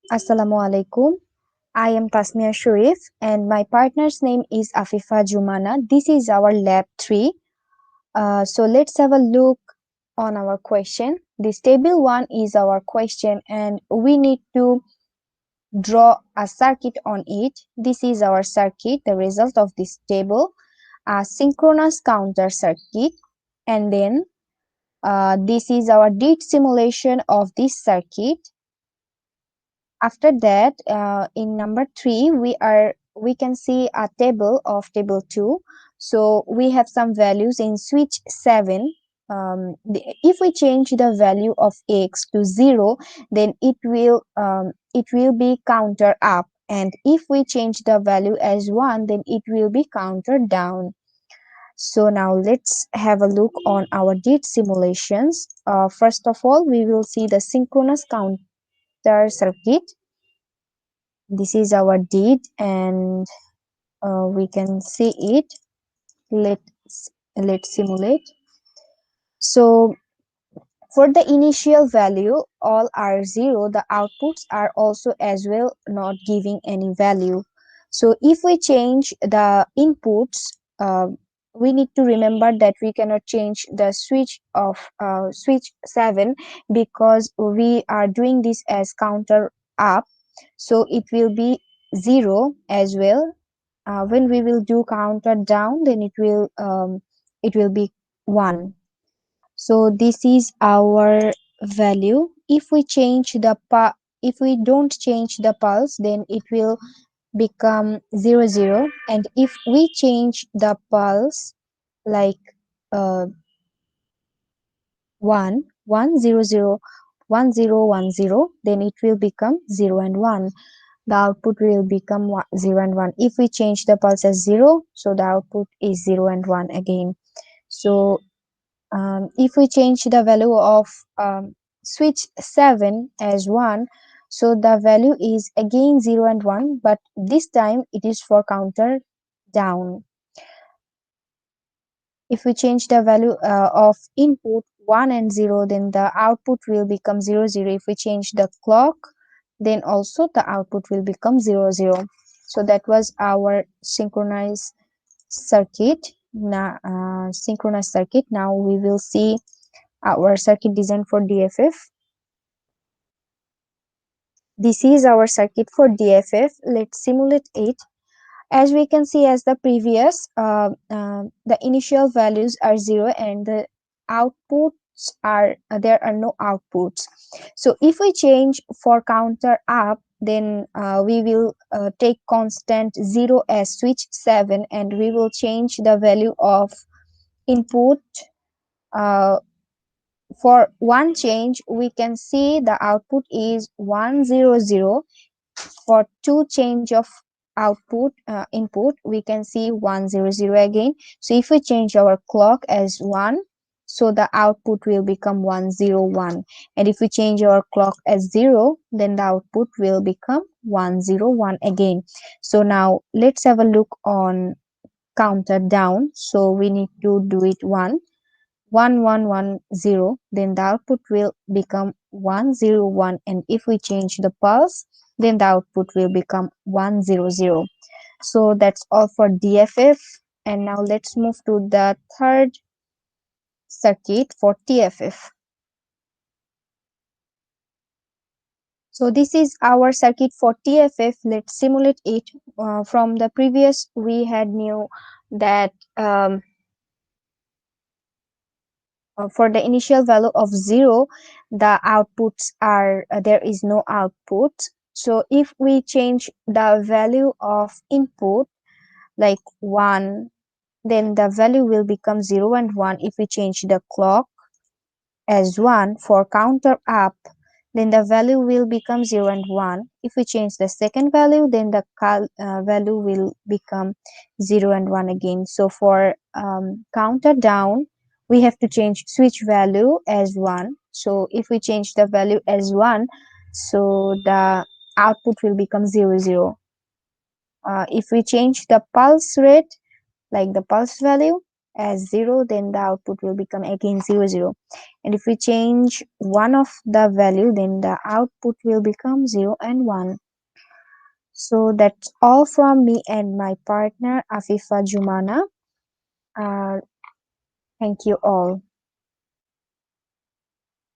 Assalamu alaikum. I am Tasmia Sharif and my partner's name is Afifa Jumana. This is our lab 3. So let's have a look on our question. This table 1 is our question and we need to draw a circuit on it. This is our circuit, the result of this table, a synchronous counter circuit, and then this is our did simulation of this circuit. After that, in number 3, we can see a table of table 2. So we have some values in switch 7. If we change the value of x to 0, then it will be counter up, and if we change the value as 1, then it will be counter down. So now let's have a look on our did simulations. First of all, we will see the synchronous counter circuit. This is our did, and we can see it. Let's simulate. So for the initial value all are 0, the outputs are also as well not giving any value. So if we change the inputs, we need to remember that we cannot change the switch of switch 7 because we are doing this as counter up, so it will be 0 as well. When we will do counter down, then it will be 1. So this is our value. If we don't change the pulse, then it will become 0 0, and if we change the pulse like uh, 1 1 0 0 1 0 1 0, then it will become 0 and 1. The output will become 0 and 1. If we change the pulse as 0, so the output is 0 and 1 again. So if we change the value of switch 7 as 1, so the value is again 0 and 1, but this time it is for counter down. If we change the value of input 1 and 0, then the output will become 0 0. If we change the clock, then also the output will become 0 0. So that was our synchronous circuit. Now we will see our circuit design for DFF. This is our circuit for DFF. Let's simulate it. As we can see, as the previous, the initial values are 0 and the outputs are there are no outputs. So if we change for counter up, then we will take constant 0 as switch 7, and we will change the value of input. For one change, we can see the output is 100. For two change of input, we can see 100 again. So if we change our clock as 1, so the output will become 101, and if we change our clock as 0, then the output will become 101 again. So now let's have a look on counter down. So we need to do it 1110, then the output will become 101, and if we change the pulse, then the output will become 100. So that's all for DFF, and now let's move to the third circuit for TFF. So this is our circuit for TFF. Let's simulate it. From the previous, we had knew that for the initial value of 0, the outputs are there is no output. So if we change the value of input like 1, then the value will become 0 and 1. If we change the clock as 1 for counter up, then the value will become 0 and 1. If we change the second value, then the value will become 0 and 1 again. So for counter down, we have to change switch value as 1. So if we change the value as 1, so the output will become 0 0. If we change the pulse rate, like the pulse value as 0, then the output will become again 0 0. And if we change one of the value, then the output will become 0 and 1. So that's all from me and my partner Afifa Jumana. uh, Thank you all.